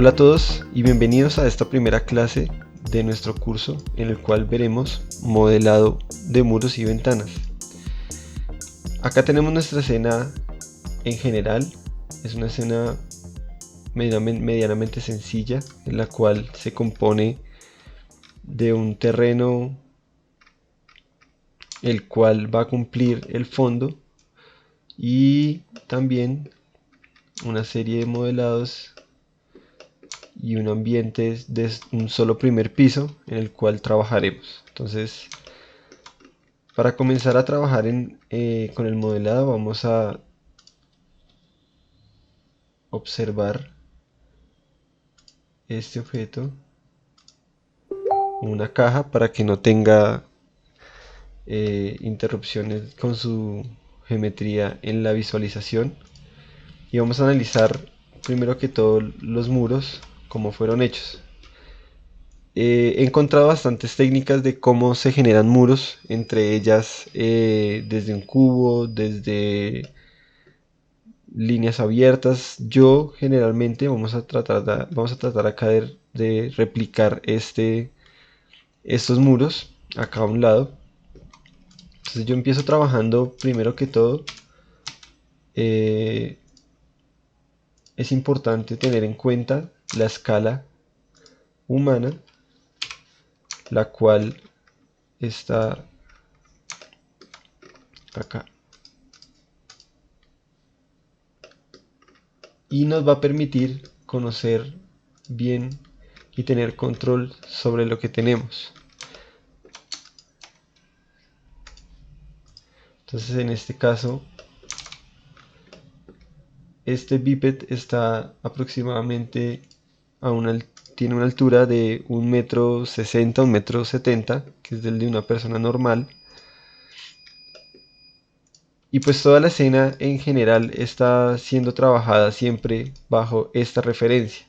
Hola a todos y bienvenidos a esta primera clase de nuestro curso en el cual veremos modelado de muros y ventanas. Acá tenemos nuestra escena en general, es una escena medianamente sencilla en la cual se compone de un terreno el cual va a cumplir el fondo y también una serie de modelados y un ambiente de un solo primer piso en el cual trabajaremos. Entonces, para comenzar a trabajar con el modelado vamos a observar este objeto, una caja, para que no tenga interrupciones con su geometría en la visualización, y vamos a analizar primero que todo los muros, cómo fueron hechos. He encontrado bastantes técnicas de cómo se generan muros, entre ellas desde un cubo, desde líneas abiertas. Yo generalmente vamos a tratar acá de replicar estos muros acá a un lado. Entonces yo empiezo trabajando primero que todo. eh, es importante tener en cuenta la escala humana, la cual está acá, y nos va a permitir conocer bien y tener control sobre lo que tenemos. Entonces en este caso, este bíped está aproximadamente tiene una altura de 1,60 m, 1,70 m, que es del de una persona normal. Y pues toda la escena en general está siendo trabajada siempre bajo esta referencia,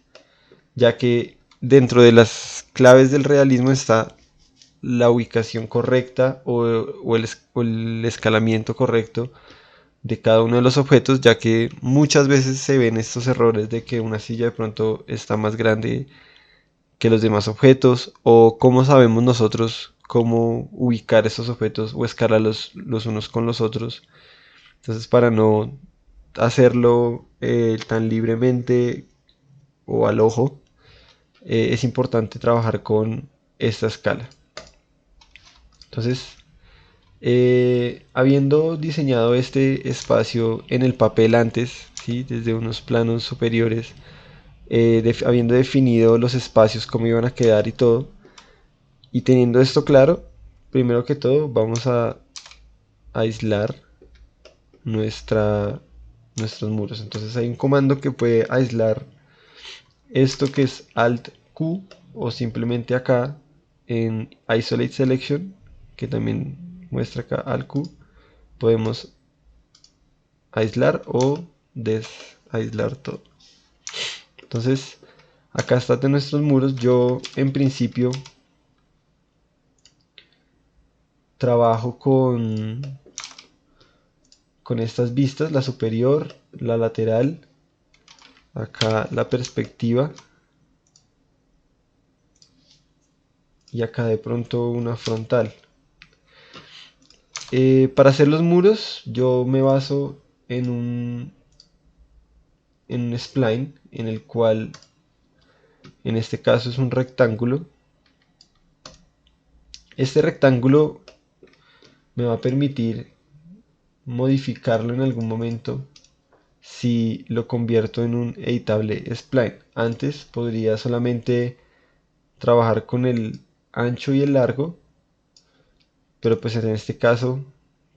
ya que dentro de las claves del realismo está la ubicación correcta o el escalamiento correcto de cada uno de los objetos, ya que muchas veces se ven estos errores de que una silla de pronto está más grande que los demás objetos, o cómo sabemos nosotros cómo ubicar estos objetos o escalarlos los unos con los otros. Entonces, para no hacerlo tan libremente o al ojo, es importante trabajar con esta escala. Entonces, habiendo diseñado este espacio en el papel antes, ¿sí? Desde unos planos superiores, habiendo definido los espacios, cómo iban a quedar y todo, y teniendo esto claro, primero que todo vamos a aislar nuestros muros. Entonces hay un comando que puede aislar esto, que es Alt Q, o simplemente acá en Isolate Selection, que también muestra acá Alt Q, podemos aislar o desaislar todo. Entonces acá están de nuestros muros. Yo en principio trabajo con estas vistas, la superior, la lateral, acá la perspectiva, y acá de pronto una frontal. Para hacer los muros yo me baso en un spline, en el cual en este caso es un rectángulo. Este rectángulo me va a permitir modificarlo en algún momento si lo convierto en un editable spline. Antes podría solamente trabajar con el ancho y el largo, pero pues en este caso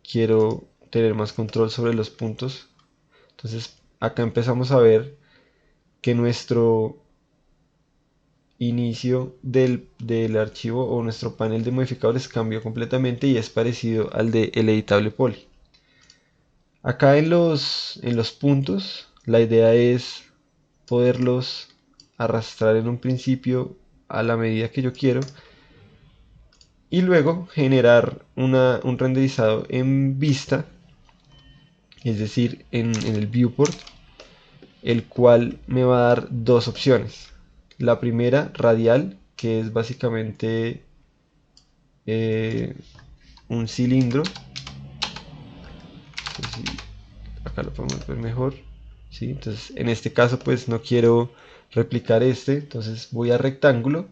quiero tener más control sobre los puntos. Entonces acá empezamos a ver que nuestro inicio del archivo o nuestro panel de modificadores cambió completamente y es parecido al de el editable poly. Acá en los puntos la idea es poderlos arrastrar en un principio a la medida que yo quiero, y luego generar un renderizado en vista, es decir, en el viewport, el cual me va a dar dos opciones. La primera, radial, que es básicamente un cilindro. Entonces, acá lo podemos ver mejor. ¿Sí? Entonces, en este caso, pues no quiero replicar este, entonces voy a rectángulo.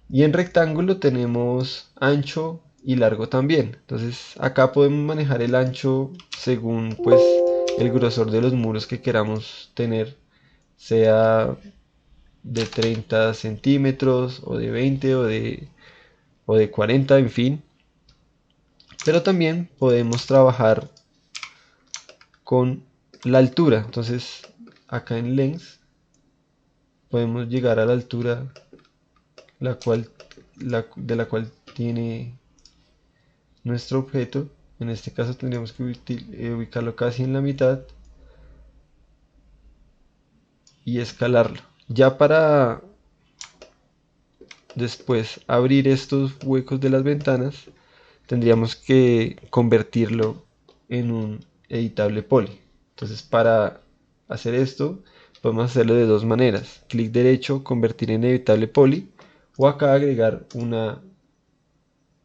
Y en rectángulo tenemos ancho y largo también. Entonces, acá podemos manejar el ancho según pues el grosor de los muros que queramos tener, sea de 30 centímetros o de 20 o de 40, en fin. Pero también podemos trabajar con la altura. Entonces, acá en length podemos llegar a la altura la cual, de la cual tiene nuestro objeto. En este caso tendríamos que ubicarlo casi en la mitad y escalarlo. Ya para después abrir estos huecos de las ventanas, tendríamos que convertirlo en un editable poly. Entonces, para hacer esto podemos hacerlo de dos maneras: clic derecho, convertir en editable poly, o acá agregar una,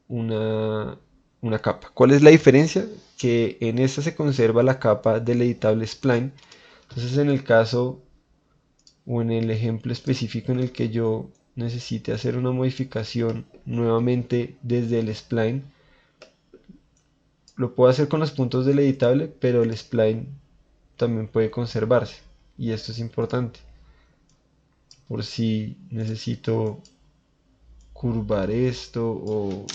una capa. ¿Cuál es la diferencia? Que en esta se conserva la capa del editable spline. Entonces, en el caso o en el ejemplo específico en el que yo necesite hacer una modificación nuevamente desde el spline, lo puedo hacer con los puntos del editable, pero el spline también puede conservarse, y esto es importante por si necesito curvar esto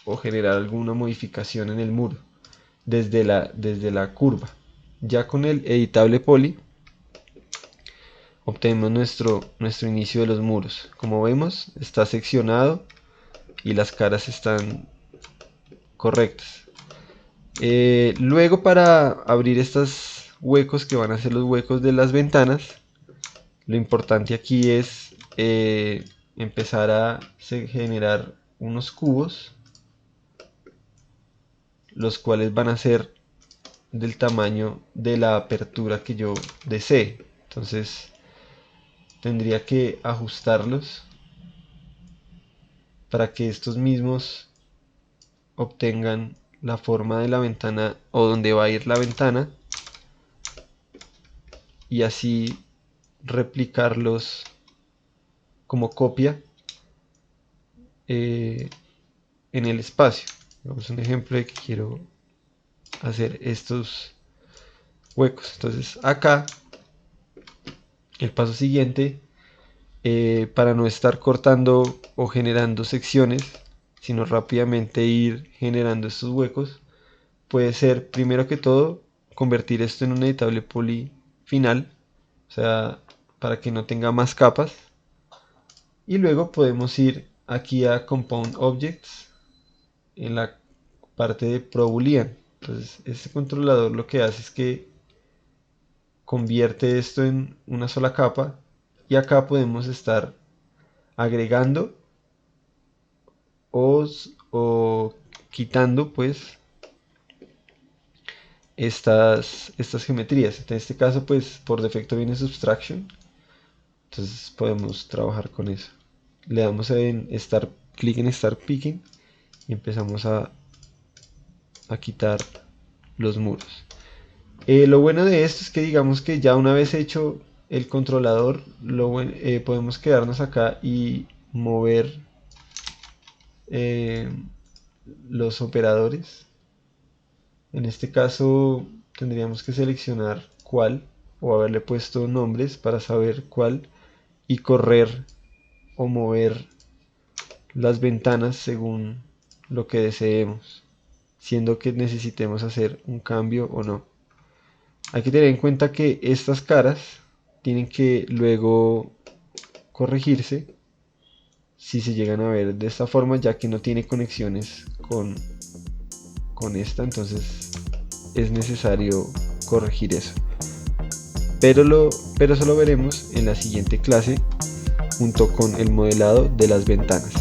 o generar alguna modificación en el muro desde la curva. Ya con el editable poly obtenemos nuestro inicio de los muros. Como vemos, está seccionado y las caras están correctas. Luego, para abrir estos huecos que van a ser los huecos de las ventanas, lo importante aquí es empezar a generar unos cubos, los cuales van a ser del tamaño de la apertura que yo desee. Entonces tendría que ajustarlos para que estos mismos obtengan la forma de la ventana o donde va a ir la ventana, y así replicarlos como copia en el espacio. Vamos a un ejemplo de que quiero hacer estos huecos. Entonces acá el paso siguiente, para no estar cortando o generando secciones, sino rápidamente ir generando estos huecos, puede ser primero que todo convertir esto en un editable poly final, o sea, para que no tenga más capas. Y luego podemos ir aquí a Compound Objects en la parte de Pro Boolean. Entonces este controlador lo que hace es que convierte esto en una sola capa, y acá podemos estar agregando o quitando pues estas geometrías. En este caso pues por defecto viene Subtraction, entonces podemos trabajar con eso. Le damos en clic en Start Picking y empezamos a quitar los muros. Lo bueno de esto es que digamos que ya una vez hecho el controlador, podemos quedarnos acá y mover los operadores. En este caso tendríamos que seleccionar cuál, o haberle puesto nombres para saber cuál, y correr o mover las ventanas según lo que deseemos, siendo que necesitemos hacer un cambio o no. Hay que tener en cuenta que estas caras tienen que luego corregirse si se llegan a ver de esta forma, ya que no tiene conexiones con esta, entonces es necesario corregir eso. Pero eso lo veremos en la siguiente clase junto con el modelado de las ventanas.